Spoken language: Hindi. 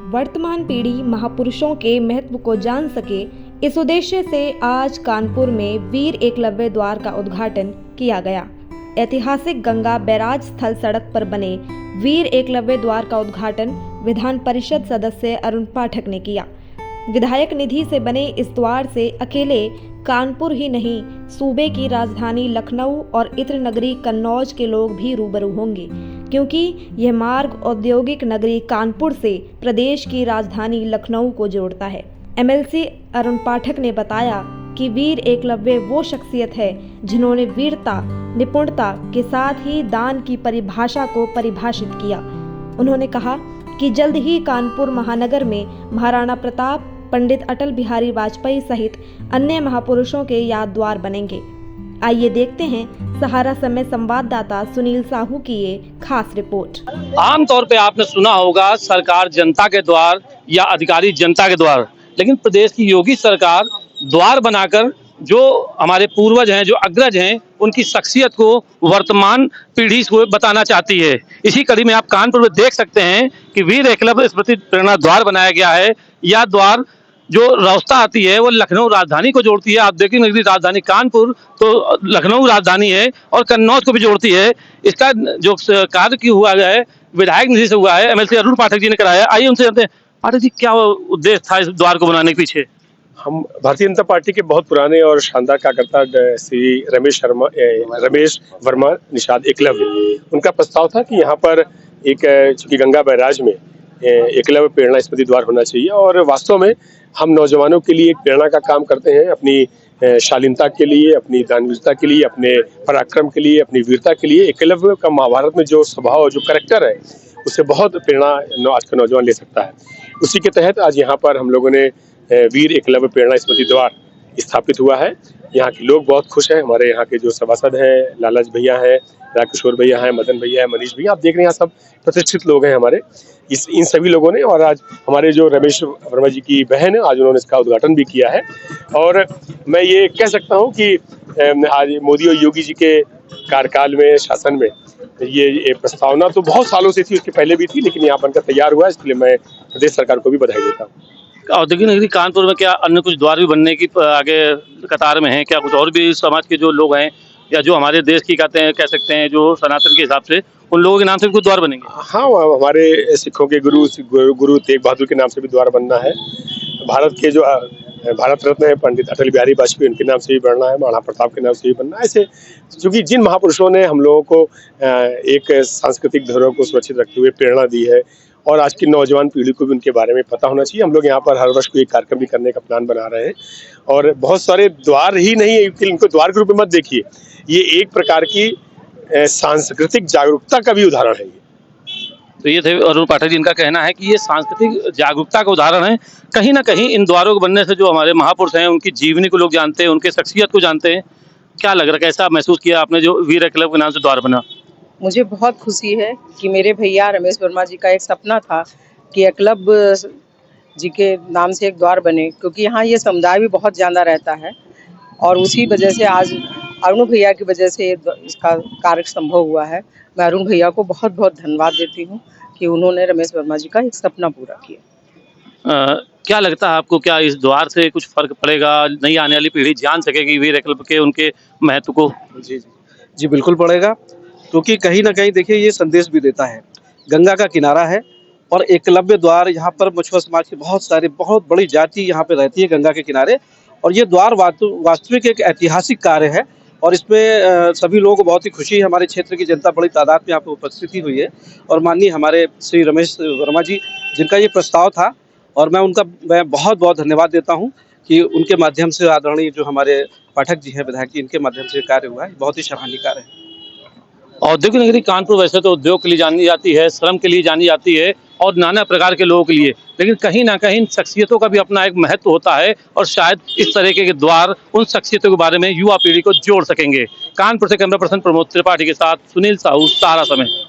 वर्तमान पीढ़ी महापुरुषों के महत्व को जान सके, इस उद्देश्य से आज कानपुर में वीर एकलव्य द्वार का उद्घाटन किया गया। ऐतिहासिक गंगा बैराज स्थल सड़क पर बने वीर एकलव्य द्वार का उद्घाटन विधान परिषद सदस्य अरुण पाठक ने किया। विधायक निधि से बने इस द्वार से अकेले कानपुर ही नहीं, सूबे की राजधानी लखनऊ और इत्र नगरी कन्नौज के लोग भी रूबरू होंगे, क्योंकि यह मार्ग औद्योगिक नगरी कानपुर से प्रदेश की राजधानी लखनऊ को जोड़ता है। एमएलसी अरुण पाठक ने बताया कि वीर एकलव्य वो शख्सियत है जिन्होंने वीरता, निपुणता के साथ ही दान की परिभाषा को परिभाषित किया। उन्होंने कहा कि जल्द ही कानपुर महानगर में महाराणा प्रताप, पंडित अटल बिहारी वाजपेयी सहित अन्य महापुरुषों के याद द्वार बनेंगे। आइए देखते हैं सहारा समय संवाददाता सुनील साहू की ये खास रिपोर्ट। आमतौर पे आपने सुना होगा सरकार जनता के द्वार या अधिकारी जनता के द्वार, लेकिन प्रदेश की योगी सरकार द्वार बनाकर जो हमारे पूर्वज हैं, जो अग्रज हैं, उनकी शख्सियत को वर्तमान पीढ़ी को बताना चाहती है। इसी कड़ी में आप कानपुर में देख सकते हैं कि वीर एकलव्य स्मृति प्रेरणा द्वार बनाया गया है। यह द्वार जो रास्ता आती है वो लखनऊ राजधानी को जोड़ती है। आप देखें नगरी राजधानी कानपुर तो लखनऊ राजधानी है और कन्नौज को भी जोड़ती है। इसका जो कार्य की हुआ है विधायक निधि से हुआ है, एमएलसी अरुण पाठक जी ने कराया। आइए उनसे जानते हैं, पाठक जी क्या उद्देश्य था इस द्वार को बनाने के पीछे? हम भारतीय जनता पार्टी के बहुत पुराने और शानदार कार्यकर्ता श्री रमेश वर्मा निषाद एकलव्य, उनका प्रस्ताव था कि यहाँ पर एक चूंकि गंगा बैराज में एकलव्य प्रेरणा स्मृति द्वार होना चाहिए और वास्तव में हम नौजवानों के लिए एक प्रेरणा का काम करते हैं, अपनी शालीनता के लिए, अपनी दानवीरता के लिए, अपने पराक्रम के लिए, अपनी वीरता के लिए। एकलव्य का महाभारत में जो स्वभाव, जो कैरेक्टर है, उससे बहुत प्रेरणा आज का नौजवान ले सकता है। उसी के तहत आज यहाँ पर हम लोगों ने वीर एकलव्य प्रेरणा स्मृति द्वार स्थापित हुआ है। यहाँ के लोग बहुत खुश हैं। हमारे यहाँ के जो सभासद हैं, लालच भैया हैं, राजकिशोर भैया हैं, मदन भैया हैं, मनीष भैया, आप देख रहे हैं यहाँ सब प्रतिष्ठित लोग हैं हमारे। इन सभी लोगों ने, और आज हमारे जो रमेश वर्मा जी की बहन है, आज उन्होंने इसका उद्घाटन भी किया है। और मैं ये कह सकता हूँ कि आज मोदी और योगी जी के कार्यकाल में, शासन में ये प्रस्तावना तो बहुत सालों से थी, उसके पहले भी थी, लेकिन यहाँ बनकर तैयार हुआ है। इसके लिए मैं प्रदेश सरकार को भी बधाई देता हूँ। औद्योगिक नगरी कानपुर में क्या अन्य कुछ द्वार भी बनने की आगे कतार में है? क्या कुछ और भी समाज के जो लोग हैं या जो हमारे देश की कह सकते हैं जो सनातन के हिसाब से, उन लोगों के नाम से भी कुछ द्वार बनेंगे? हाँ, हमारे सिखों के गुरु तेग बहादुर के नाम से भी द्वार बनना है। भारत के जो भारत रत्न है पंडित अटल बिहारी वाजपेयी, उनके नाम से भी बनना है। महाराणा प्रताप के नाम से भी बनना है। ऐसे क्योंकि जिन महापुरुषों ने हम लोगों को एक सांस्कृतिक धरोहर को सुरक्षित रखते हुए प्रेरणा दी है, और आज की नौजवान पीढ़ी को भी उनके बारे में पता होना चाहिए। हम लोग यहाँ पर हर वर्ष कोई कार्यक्रम भी करने का प्लान बना रहे हैं, और बहुत सारे द्वार ही नहीं है, इनको द्वार के रूप में मत देखिए, ये एक प्रकार की सांस्कृतिक जागरूकता का भी उदाहरण है। तो ये थे अरुण पाठक जी, इनका कहना है कि ये सांस्कृतिक जागरूकता का उदाहरण है। कहीं ना कहीं इन द्वारों को बनने से जो हमारे महापुरुष हैं उनकी जीवनी को लोग जानते हैं, उनके शख्सियत को जानते हैं। क्या लग रहा है, कैसा महसूस किया आपने जो वीर एकलव्य के नाम से द्वार बना? मुझे बहुत खुशी है कि मेरे भैया रमेश वर्मा जी का एक सपना था कि एकलव्य जी के नाम से एक द्वार बने, क्योंकि यहाँ ये समुदाय भी बहुत ज़्यादा रहता है, और उसी वजह से आज अरुण भैया की वजह से इसका कार्य संभव हुआ है। मैं अरुण भैया को बहुत बहुत धन्यवाद देती हूँ कि उन्होंने रमेश वर्मा जी का एक सपना पूरा किया। क्या लगता है आपको, क्या इस द्वार से कुछ फर्क पड़ेगा? नई आने वाली पीढ़ी जान सकेगी वीर एकलव्य के उनके महत्व को? जी बिल्कुल पड़ेगा, क्योंकि कहीं ना कहीं देखिए ये संदेश भी देता है। गंगा का किनारा है और एकलव्य द्वार, यहाँ पर मछुआ समाज की बहुत बड़ी जाति यहाँ पे रहती है गंगा के किनारे, और ये द्वार वास्तविक एक ऐतिहासिक कार्य है। और इसमें सभी लोगों को बहुत ही खुशी है। हमारे क्षेत्र की जनता बड़ी तादाद में यहाँ पे उपस्थिति हुई है, और माननीय हमारे श्री रमेश वर्मा जी जिनका ये प्रस्ताव था, और मैं बहुत बहुत धन्यवाद देता हूँ कि उनके माध्यम से आदरणीय जो हमारे पाठक जी हैं विधायक जी, इनके माध्यम से कार्य हुआ है। बहुत ही सराहनीय कार्य है। औद्योगिक नगरी कानपुर वैसे तो उद्योग के लिए जानी जाती है, श्रम के लिए जानी जाती है, और नाना प्रकार के लोगों के लिए, लेकिन कहीं ना कहीं शख्सियतों का भी अपना एक महत्व होता है, और शायद इस तरीके के द्वार उन शख्सियतों के बारे में युवा पीढ़ी को जोड़ सकेंगे। कानपुर से कैमरा पर्सन प्रमोद त्रिपाठी के साथ सुनील साहू, सहारा समय।